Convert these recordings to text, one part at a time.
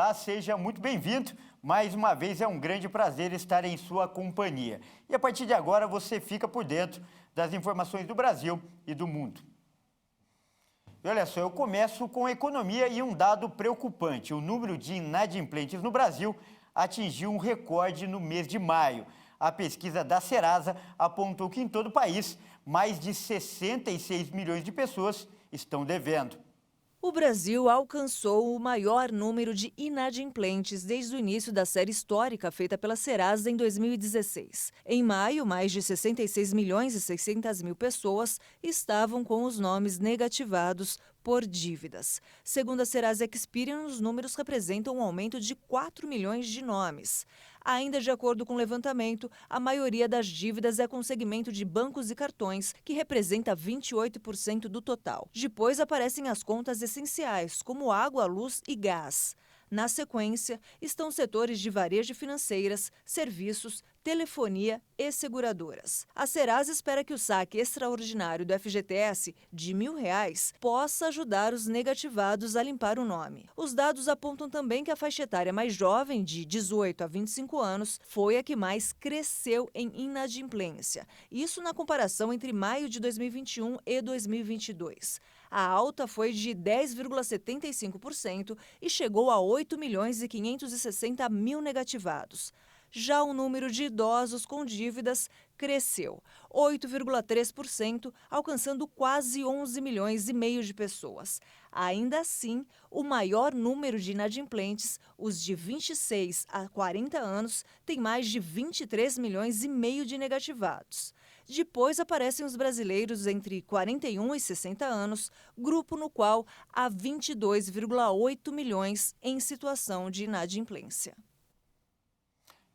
Olá, seja muito bem-vindo. Mais uma vez é um grande prazer estar em sua companhia. E a partir de agora você fica por dentro das informações do Brasil e do mundo. E olha só, eu começo com a economia e um dado preocupante. O número de inadimplentes no Brasil atingiu um recorde no mês de maio. A pesquisa da Serasa apontou que em todo o país, mais de 66 milhões de pessoas estão devendo. O Brasil alcançou o maior número de inadimplentes desde o início da série histórica feita pela Serasa em 2016. Em maio, mais de 66 milhões e 600 mil pessoas estavam com os nomes negativados por dívidas. Segundo a Serasa Experian, os números representam um aumento de 4 milhões de nomes. Ainda de acordo com o levantamento, a maioria das dívidas é com o segmento de bancos e cartões, que representa 28% do total. Depois aparecem as contas essenciais, como água, luz e gás. Na sequência, estão setores de varejo e financeiras, serviços, telefonia e seguradoras. A Serasa espera que o saque extraordinário do FGTS de R$ 1.000 possa ajudar os negativados a limpar o nome. Os dados apontam também que a faixa etária mais jovem, de 18 a 25 anos, foi a que mais cresceu em inadimplência. Isso na comparação entre maio de 2021 e 2022. A alta foi de 10,75% e chegou a 8 milhões e 560 mil negativados. Já o número de idosos com dívidas cresceu 8,3%, alcançando quase 11 milhões e meio de pessoas. Ainda assim, o maior número de inadimplentes, os de 26 a 40 anos, tem mais de 23 milhões e meio de negativados. Depois aparecem os brasileiros entre 41 e 60 anos, grupo no qual há 22,8 milhões em situação de inadimplência.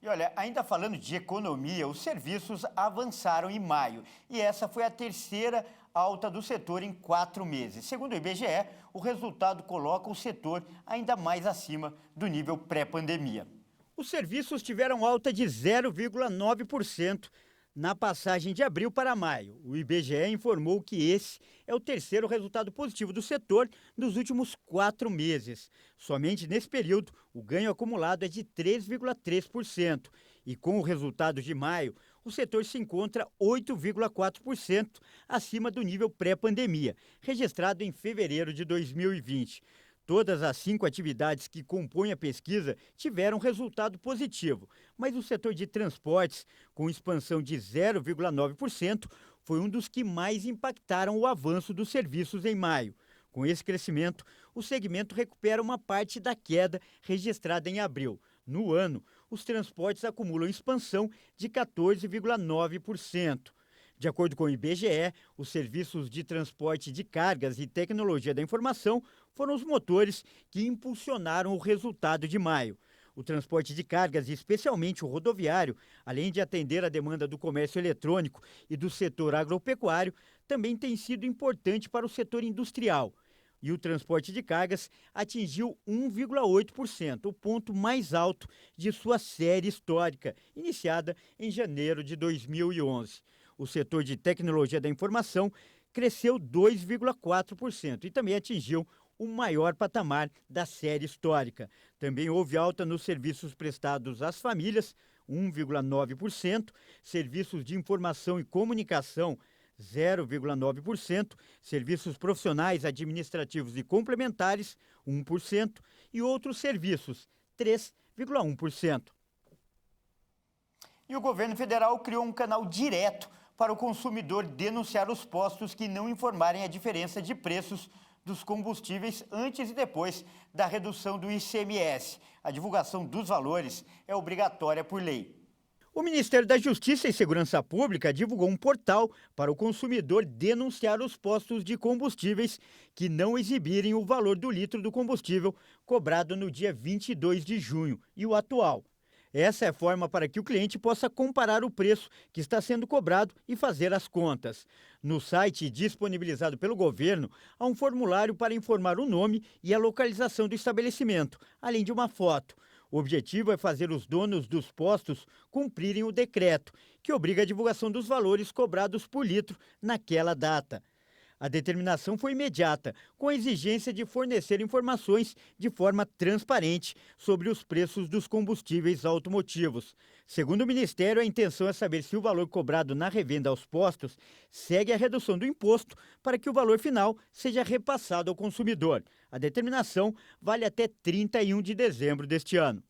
E olha, ainda falando de economia, os serviços avançaram em maio e essa foi a terceira alta do setor em 4 meses. Segundo o IBGE, o resultado coloca o setor ainda mais acima do nível pré-pandemia. Os serviços tiveram alta de 0,9% na passagem de abril para maio. O IBGE informou que esse é o terceiro resultado positivo do setor nos últimos 4 meses. Somente nesse período, o ganho acumulado é de 3,3%. E com o resultado de maio, o setor se encontra 8,4% acima do nível pré-pandemia, registrado em fevereiro de 2020. Todas as 5 atividades que compõem a pesquisa tiveram resultado positivo, mas o setor de transportes, com expansão de 0,9%, foi um dos que mais impactaram o avanço dos serviços em maio. Com esse crescimento, o segmento recupera uma parte da queda registrada em abril. No ano, os transportes acumulam expansão de 14,9%. De acordo com o IBGE, os serviços de transporte de cargas e tecnologia da informação foram os motores que impulsionaram o resultado de maio. O transporte de cargas, especialmente o rodoviário, além de atender a demanda do comércio eletrônico e do setor agropecuário, também tem sido importante para o setor industrial. E o transporte de cargas atingiu 1,8%, o ponto mais alto de sua série histórica, iniciada em janeiro de 2011. O setor de tecnologia da informação cresceu 2,4% e também atingiu o maior patamar da série histórica. Também houve alta nos serviços prestados às famílias, 1,9%, serviços de informação e comunicação, 0,9%, serviços profissionais, administrativos e complementares, 1%, e outros serviços, 3,1%. E o governo federal criou um canal direto para o consumidor denunciar os postos que não informarem a diferença de preços dos combustíveis antes e depois da redução do ICMS. A divulgação dos valores é obrigatória por lei. O Ministério da Justiça e Segurança Pública divulgou um portal para o consumidor denunciar os postos de combustíveis que não exibirem o valor do litro do combustível cobrado no dia 22 de junho e o atual. Essa é a forma para que o cliente possa comparar o preço que está sendo cobrado e fazer as contas. No site disponibilizado pelo governo, há um formulário para informar o nome e a localização do estabelecimento, além de uma foto. O objetivo é fazer os donos dos postos cumprirem o decreto, que obriga a divulgação dos valores cobrados por litro naquela data. A determinação foi imediata, com a exigência de fornecer informações de forma transparente sobre os preços dos combustíveis automotivos. Segundo o Ministério, a intenção é saber se o valor cobrado na revenda aos postos segue a redução do imposto para que o valor final seja repassado ao consumidor. A determinação vale até 31 de dezembro deste ano.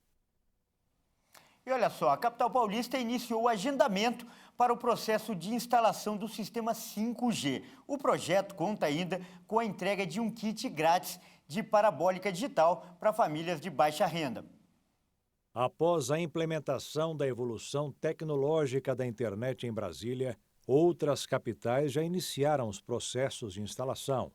E olha só, a capital paulista iniciou o agendamento para o processo de instalação do sistema 5G. O projeto conta ainda com a entrega de um kit grátis de parabólica digital para famílias de baixa renda. Após a implementação da evolução tecnológica da internet em Brasília, outras capitais já iniciaram os processos de instalação.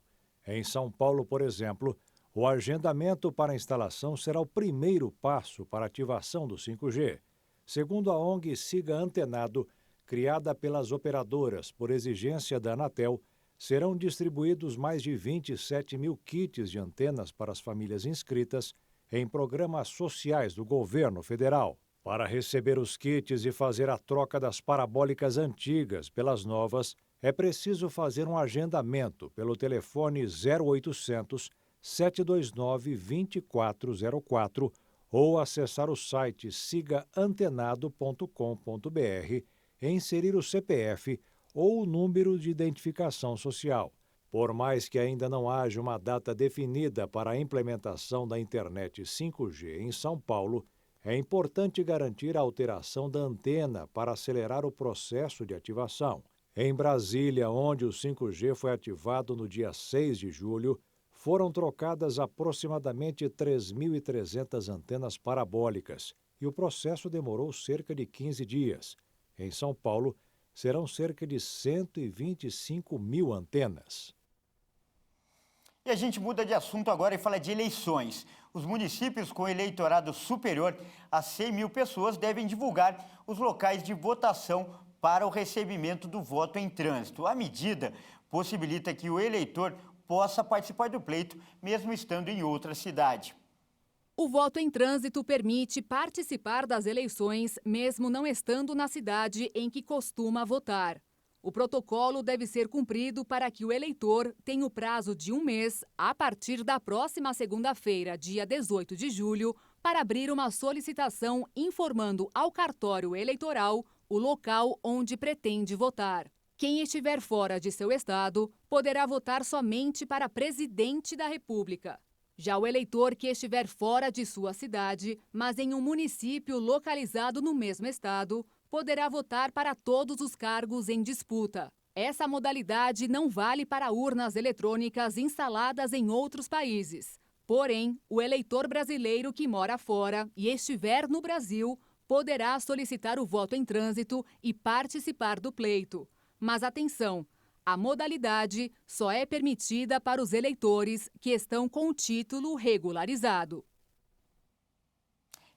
Em São Paulo, por exemplo, o agendamento para a instalação será o primeiro passo para a ativação do 5G. Segundo a ONG Siga Antenado, criada pelas operadoras por exigência da Anatel, serão distribuídos mais de 27 mil kits de antenas para as famílias inscritas em programas sociais do governo federal. Para receber os kits e fazer a troca das parabólicas antigas pelas novas, é preciso fazer um agendamento pelo telefone 0800 729 2404 ou acessar o site sigaantenado.com.br e inserir o CPF ou o número de identificação social. Por mais que ainda não haja uma data definida para a implementação da internet 5G em São Paulo, é importante garantir a alteração da antena para acelerar o processo de ativação. Em Brasília, onde o 5G foi ativado no dia 6 de julho, foram trocadas aproximadamente 3.300 antenas parabólicas e o processo demorou cerca de 15 dias. Em São Paulo, serão cerca de 125 mil antenas. E a gente muda de assunto agora e fala de eleições. Os municípios com eleitorado superior a 100 mil pessoas devem divulgar os locais de votação para o recebimento do voto em trânsito. A medida possibilita que o eleitor possa participar do pleito, mesmo estando em outra cidade. O voto em trânsito permite participar das eleições, mesmo não estando na cidade em que costuma votar. O protocolo deve ser cumprido para que o eleitor tenha o prazo de um mês, a partir da próxima segunda-feira, dia 18 de julho, para abrir uma solicitação informando ao cartório eleitoral o local onde pretende votar. Quem estiver fora de seu estado poderá votar somente para presidente da República. Já o eleitor que estiver fora de sua cidade, mas em um município localizado no mesmo estado, poderá votar para todos os cargos em disputa. Essa modalidade não vale para urnas eletrônicas instaladas em outros países. Porém, o eleitor brasileiro que mora fora e estiver no Brasil poderá solicitar o voto em trânsito e participar do pleito. Mas atenção, a modalidade só é permitida para os eleitores que estão com o título regularizado.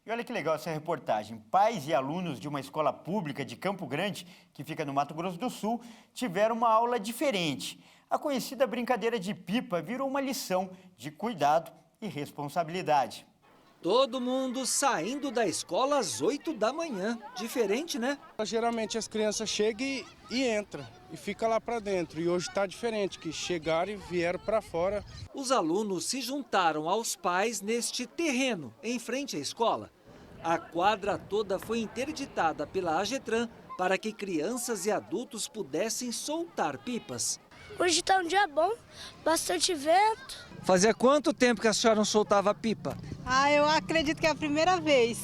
E olha que legal essa reportagem. Pais e alunos de uma escola pública de Campo Grande, que fica no Mato Grosso do Sul, tiveram uma aula diferente. A conhecida brincadeira de pipa virou uma lição de cuidado e responsabilidade. Todo mundo saindo da escola às 8 da manhã. Diferente, né? Geralmente as crianças chegam e entram e ficam lá para dentro. E hoje está diferente, que chegaram e vieram para fora. Os alunos se juntaram aos pais neste terreno, em frente à escola. A quadra toda foi interditada pela AGETRAN para que crianças e adultos pudessem soltar pipas. Hoje está um dia bom, bastante vento. Fazia quanto tempo que a senhora não soltava pipa? Eu acredito que é a primeira vez.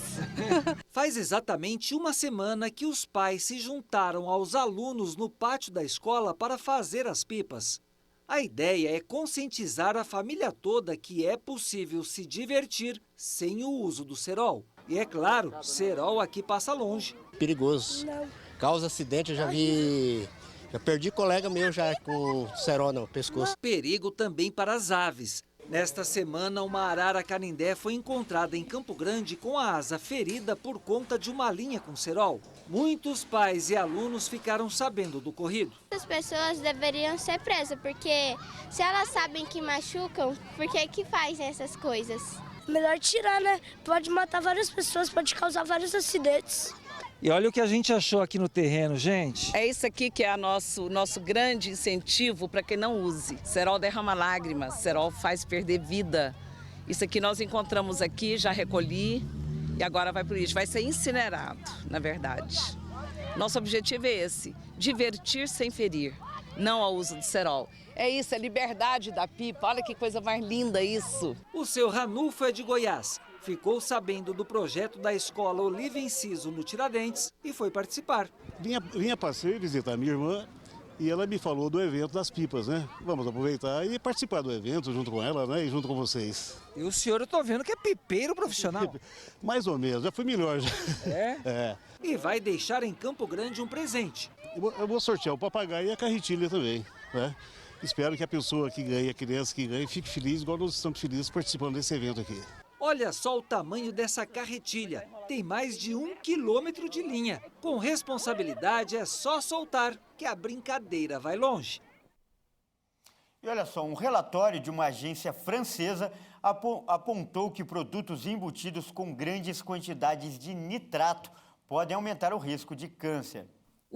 Faz exatamente uma semana que os pais se juntaram aos alunos no pátio da escola para fazer as pipas. A ideia é conscientizar a família toda que é possível se divertir sem o uso do cerol. E é claro, cerol aqui passa longe. Perigoso. Causa acidente, eu já vi... Já perdi colega meu já com cerol no pescoço. Perigo também para as aves. Nesta semana, uma arara canindé foi encontrada em Campo Grande com a asa ferida por conta de uma linha com cerol. Muitos pais e alunos ficaram sabendo do ocorrido. As pessoas deveriam ser presas, porque se elas sabem que machucam, por que fazem essas coisas? Melhor tirar, né? Pode matar várias pessoas, pode causar vários acidentes. E olha o que a gente achou aqui no terreno, gente. É isso aqui que é nosso grande incentivo para quem não use. Cerol derrama lágrimas, cerol faz perder vida. Isso aqui nós encontramos aqui, já recolhi e agora vai para o lixo. Vai ser incinerado, na verdade. Nosso objetivo é esse, divertir sem ferir, não ao uso de cerol. É isso, é liberdade da pipa, olha que coisa mais linda isso. O seu Ranulfo é de Goiás. Ficou sabendo do projeto da escola Olívia Enciso no Tiradentes e foi participar. Vinha passeio visitar minha irmã e ela me falou do evento das pipas, né? Vamos aproveitar e participar do evento junto com ela, né? E junto com vocês. E o senhor, eu tô vendo que é pipeiro profissional. Mais ou menos, já fui melhor. Já. É? É. E vai deixar em Campo Grande um presente. Eu vou sortear o papagaio e a carretilha também, né? Espero que a pessoa que ganhe, a criança que ganhe, fique feliz, igual nós estamos felizes participando desse evento aqui. Olha só o tamanho dessa carretilha. Tem mais de 1 quilômetro de linha. Com responsabilidade é só soltar, que a brincadeira vai longe. E olha só, um relatório de uma agência francesa apontou que produtos embutidos com grandes quantidades de nitrato podem aumentar o risco de câncer.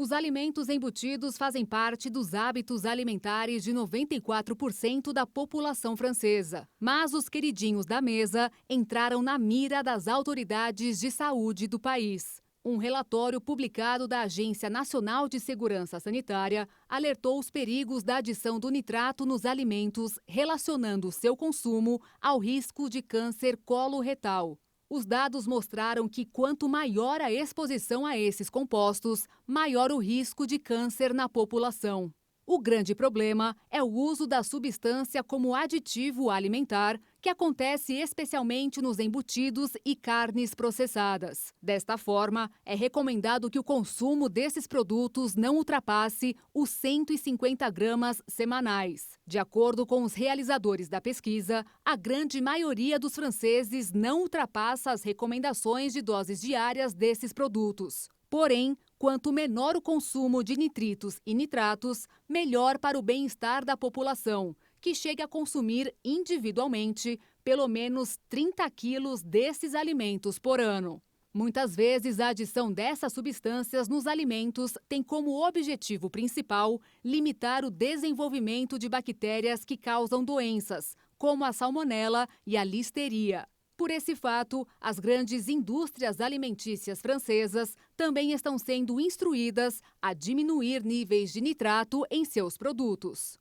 Os alimentos embutidos fazem parte dos hábitos alimentares de 94% da população francesa. Mas os queridinhos da mesa entraram na mira das autoridades de saúde do país. Um relatório publicado da Agência Nacional de Segurança Sanitária alertou os perigos da adição do nitrato nos alimentos, relacionando seu consumo ao risco de câncer coloretal. Os dados mostraram que quanto maior a exposição a esses compostos, maior o risco de câncer na população. O grande problema é o uso da substância como aditivo alimentar, que acontece especialmente nos embutidos e carnes processadas. Desta forma, é recomendado que o consumo desses produtos não ultrapasse os 150 gramas semanais. De acordo com os realizadores da pesquisa, a grande maioria dos franceses não ultrapassa as recomendações de doses diárias desses produtos. Porém, quanto menor o consumo de nitritos e nitratos, melhor para o bem-estar da população, que chega a consumir individualmente pelo menos 30 quilos desses alimentos por ano. Muitas vezes, a adição dessas substâncias nos alimentos tem como objetivo principal limitar o desenvolvimento de bactérias que causam doenças, como a salmonela e a listeria. Por esse fato, as grandes indústrias alimentícias francesas também estão sendo instruídas a diminuir níveis de nitrato em seus produtos.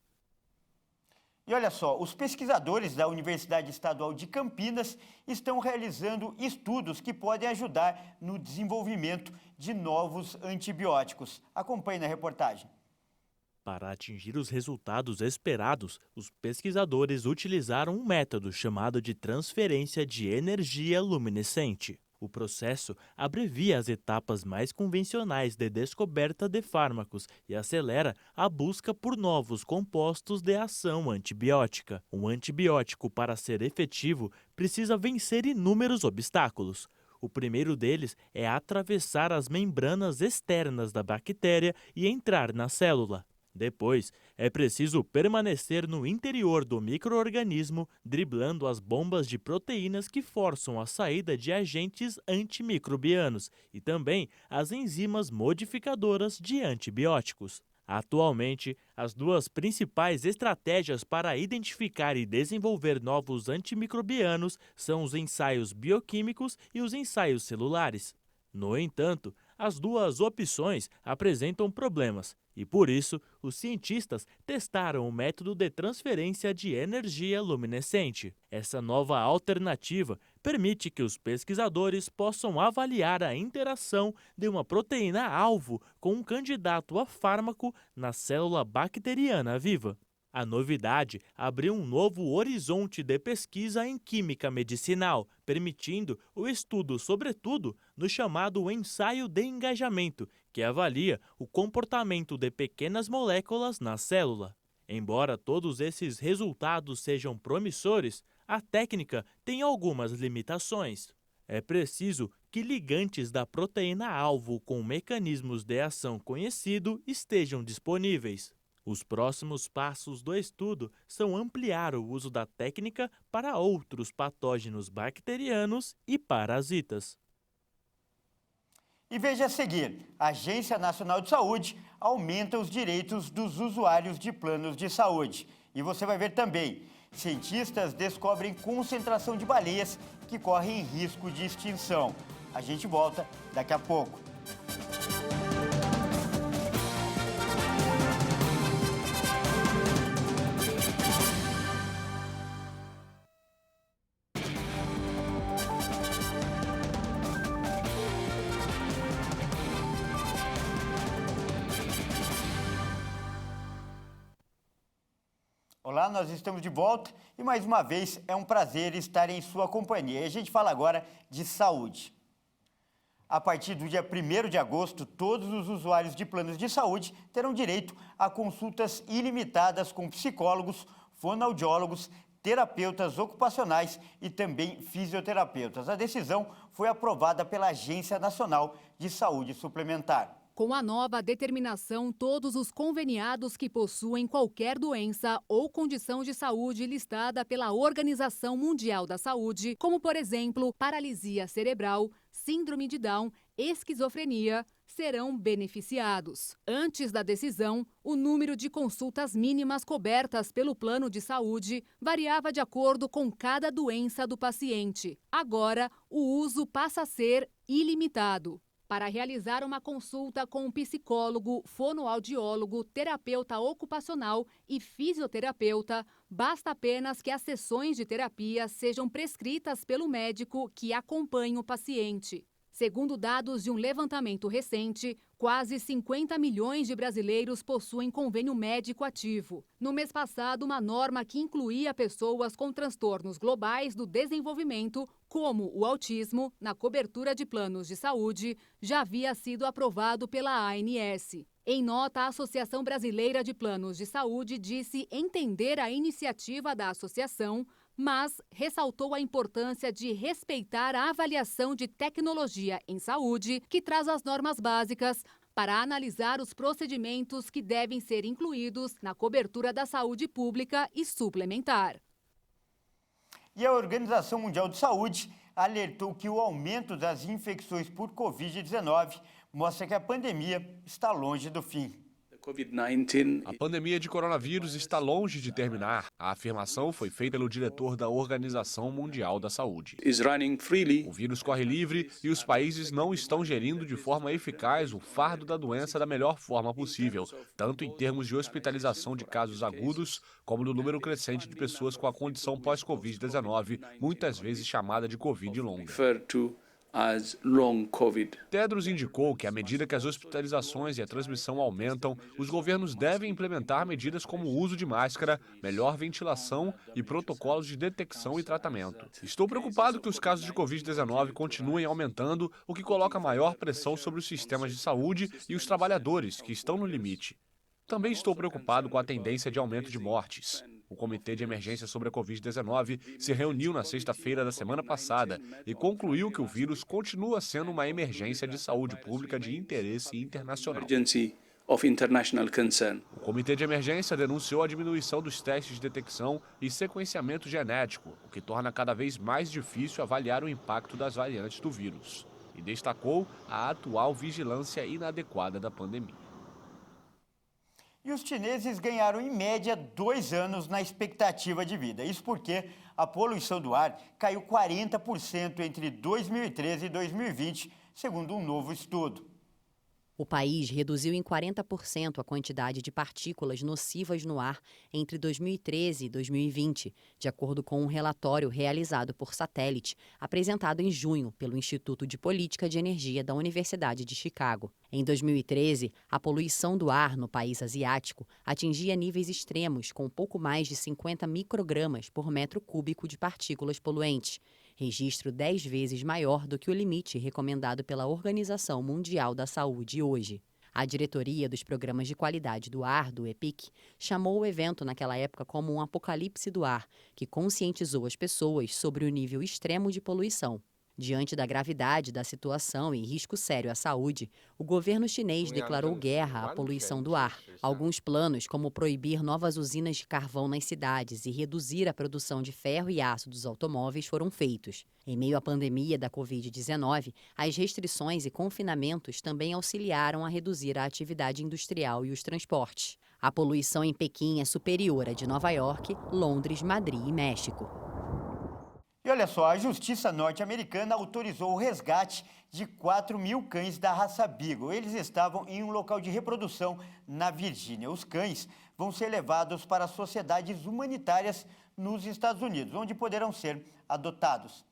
E olha só, os pesquisadores da Universidade Estadual de Campinas estão realizando estudos que podem ajudar no desenvolvimento de novos antibióticos. Acompanhe na reportagem. Para atingir os resultados esperados, os pesquisadores utilizaram um método chamado de transferência de energia luminescente. O processo abrevia as etapas mais convencionais de descoberta de fármacos e acelera a busca por novos compostos de ação antibiótica. Um antibiótico, para ser efetivo, precisa vencer inúmeros obstáculos. O primeiro deles é atravessar as membranas externas da bactéria e entrar na célula. Depois, é preciso permanecer no interior do micro-organismo, driblando as bombas de proteínas que forçam a saída de agentes antimicrobianos e também as enzimas modificadoras de antibióticos. Atualmente, as duas principais estratégias para identificar e desenvolver novos antimicrobianos são os ensaios bioquímicos e os ensaios celulares. No entanto, as duas opções apresentam problemas e, por isso, os cientistas testaram o método de transferência de energia luminescente. Essa nova alternativa permite que os pesquisadores possam avaliar a interação de uma proteína-alvo com um candidato a fármaco na célula bacteriana viva. A novidade abriu um novo horizonte de pesquisa em química medicinal, permitindo o estudo, sobretudo, no chamado ensaio de engajamento, que avalia o comportamento de pequenas moléculas na célula. Embora todos esses resultados sejam promissores, a técnica tem algumas limitações. É preciso que ligantes da proteína-alvo com mecanismos de ação conhecido estejam disponíveis. Os próximos passos do estudo são ampliar o uso da técnica para outros patógenos bacterianos e parasitas. E veja a seguir, a Agência Nacional de Saúde aumenta os direitos dos usuários de planos de saúde. E você vai ver também, cientistas descobrem concentração de baleias que correm risco de extinção. A gente volta daqui a pouco. Olá, nós estamos de volta e mais uma vez é um prazer estar em sua companhia. E a gente fala agora de saúde. A partir do dia 1º de agosto, todos os usuários de planos de saúde terão direito a consultas ilimitadas com psicólogos, fonoaudiólogos, terapeutas ocupacionais e também fisioterapeutas. A decisão foi aprovada pela Agência Nacional de Saúde Suplementar. Com a nova determinação, todos os conveniados que possuem qualquer doença ou condição de saúde listada pela Organização Mundial da Saúde, como, por exemplo, paralisia cerebral, síndrome de Down, esquizofrenia, serão beneficiados. Antes da decisão, o número de consultas mínimas cobertas pelo plano de saúde variava de acordo com cada doença do paciente. Agora, o uso passa a ser ilimitado. Para realizar uma consulta com um psicólogo, fonoaudiólogo, terapeuta ocupacional e fisioterapeuta, basta apenas que as sessões de terapia sejam prescritas pelo médico que acompanha o paciente. Segundo dados de um levantamento recente, quase 50 milhões de brasileiros possuem convênio médico ativo. No mês passado, uma norma que incluía pessoas com transtornos globais do desenvolvimento, como o autismo, na cobertura de planos de saúde, já havia sido aprovado pela ANS. Em nota, a Associação Brasileira de Planos de Saúde disse entender a iniciativa da associação, mas ressaltou a importância de respeitar a avaliação de tecnologia em saúde, que traz as normas básicas para analisar os procedimentos que devem ser incluídos na cobertura da saúde pública e suplementar. E a Organização Mundial de Saúde alertou que o aumento das infecções por Covid-19 mostra que a pandemia está longe do fim. A pandemia de coronavírus está longe de terminar. A afirmação foi feita pelo diretor da Organização Mundial da Saúde. O vírus corre livre e os países não estão gerindo de forma eficaz o fardo da doença da melhor forma possível, tanto em termos de hospitalização de casos agudos, como no número crescente de pessoas com a condição pós-Covid-19, muitas vezes chamada de Covid longa. Tedros indicou que, à medida que as hospitalizações e a transmissão aumentam, os governos devem implementar medidas como o uso de máscara, melhor ventilação e protocolos de detecção e tratamento. Estou preocupado que os casos de Covid-19 continuem aumentando, o que coloca maior pressão sobre os sistemas de saúde e os trabalhadores, que estão no limite. Também estou preocupado com a tendência de aumento de mortes. O Comitê de Emergência sobre a Covid-19 se reuniu na sexta-feira da semana passada e concluiu que o vírus continua sendo uma emergência de saúde pública de interesse internacional. O Comitê de Emergência denunciou a diminuição dos testes de detecção e sequenciamento genético, o que torna cada vez mais difícil avaliar o impacto das variantes do vírus, e destacou a atual vigilância inadequada da pandemia. E os chineses ganharam, em média, 2 anos na expectativa de vida. Isso porque a poluição do ar caiu 40% entre 2013 e 2020, segundo um novo estudo. O país reduziu em 40% a quantidade de partículas nocivas no ar entre 2013 e 2020, de acordo com um relatório realizado por satélite, apresentado em junho pelo Instituto de Política de Energia da Universidade de Chicago. Em 2013, a poluição do ar no país asiático atingia níveis extremos, com pouco mais de 50 microgramas por metro cúbico de partículas poluentes, registro 10 vezes maior do que o limite recomendado pela Organização Mundial da Saúde hoje. A diretoria dos programas de qualidade do ar, do EPIC, chamou o evento naquela época como um apocalipse do ar, que conscientizou as pessoas sobre o nível extremo de poluição. Diante da gravidade da situação e risco sério à saúde, o governo chinês declarou guerra à poluição do ar. Alguns planos, como proibir novas usinas de carvão nas cidades e reduzir a produção de ferro e aço dos automóveis, foram feitos. Em meio à pandemia da Covid-19, as restrições e confinamentos também auxiliaram a reduzir a atividade industrial e os transportes. A poluição em Pequim é superior à de Nova York, Londres, Madrid e México. E olha só, a justiça norte-americana autorizou o resgate de 4.000 cães da raça Beagle. Eles estavam em um local de reprodução na Virgínia. Os cães vão ser levados para sociedades humanitárias nos Estados Unidos, onde poderão ser adotados.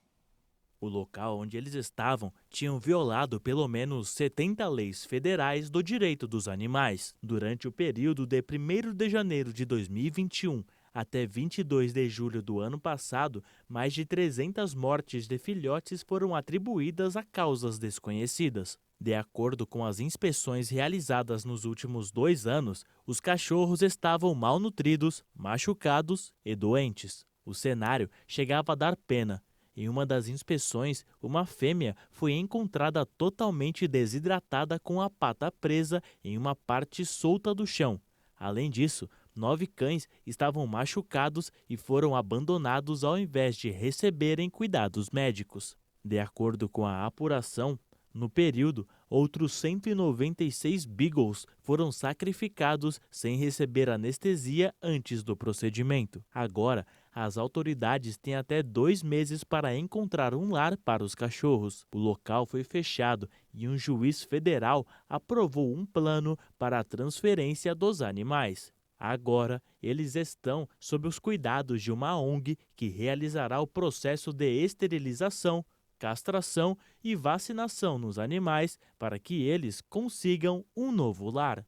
O local onde eles estavam tinham violado pelo menos 70 leis federais do direito dos animais. Durante o período de 1º de janeiro de 2021 até 22 de julho do ano passado, mais de 300 mortes de filhotes foram atribuídas a causas desconhecidas. De acordo com as inspeções realizadas nos últimos 2 anos, os cachorros estavam malnutridos, machucados e doentes. O cenário chegava a dar pena. Em uma das inspeções, uma fêmea foi encontrada totalmente desidratada com a pata presa em uma parte solta do chão. Além disso, 9 cães estavam machucados e foram abandonados ao invés de receberem cuidados médicos. De acordo com a apuração, no período, outros 196 Beagles foram sacrificados sem receber anestesia antes do procedimento. Agora, as autoridades têm até 2 meses para encontrar um lar para os cachorros. O local foi fechado e um juiz federal aprovou um plano para a transferência dos animais. Agora, eles estão sob os cuidados de uma ONG que realizará o processo de esterilização, castração e vacinação nos animais para que eles consigam um novo lar.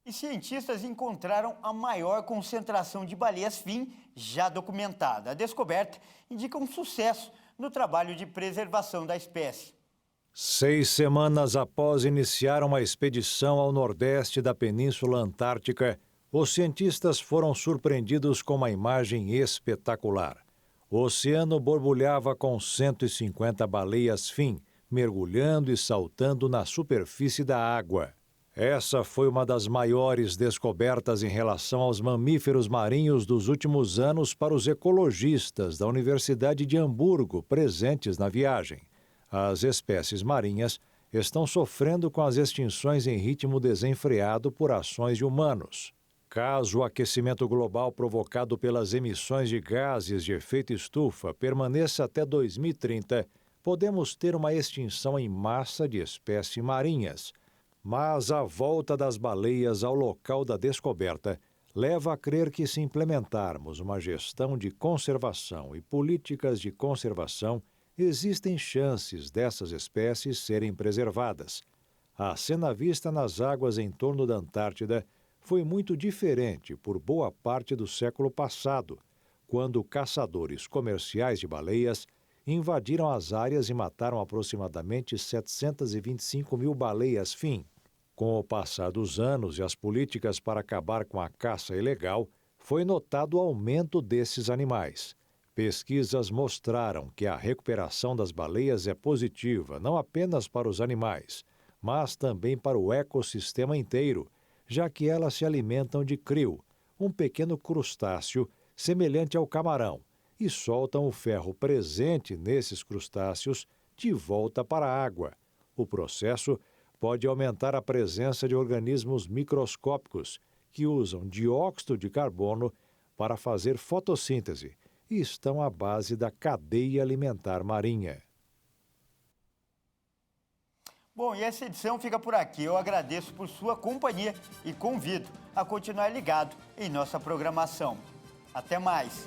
E cientistas encontraram a maior concentração de baleias-fim já documentada. A descoberta indica um sucesso no trabalho de preservação da espécie. 6 semanas após iniciar uma expedição ao nordeste da Península Antártica, os cientistas foram surpreendidos com uma imagem espetacular. O oceano borbulhava com 150 baleias-fim, mergulhando e saltando na superfície da água. Essa foi uma das maiores descobertas em relação aos mamíferos marinhos dos últimos anos para os ecologistas da Universidade de Hamburgo, presentes na viagem. As espécies marinhas estão sofrendo com as extinções em ritmo desenfreado por ações de humanos. Caso o aquecimento global provocado pelas emissões de gases de efeito estufa permaneça até 2030, podemos ter uma extinção em massa de espécies marinhas. Mas a volta das baleias ao local da descoberta leva a crer que, se implementarmos uma gestão de conservação e políticas de conservação, existem chances dessas espécies serem preservadas. A cena vista nas águas em torno da Antártida foi muito diferente por boa parte do século passado, quando caçadores comerciais de baleias invadiram as áreas e mataram aproximadamente 725.000 baleias-fim. Com o passar dos anos e as políticas para acabar com a caça ilegal, foi notado o aumento desses animais. Pesquisas mostraram que a recuperação das baleias é positiva não apenas para os animais, mas também para o ecossistema inteiro, já que elas se alimentam de krill, um pequeno crustáceo semelhante ao camarão, e soltam o ferro presente nesses crustáceos de volta para a água. O processo pode aumentar a presença de organismos microscópicos que usam dióxido de carbono para fazer fotossíntese e estão à base da cadeia alimentar marinha. Bom, e essa edição fica por aqui. Eu agradeço por sua companhia e convido a continuar ligado em nossa programação. Até mais!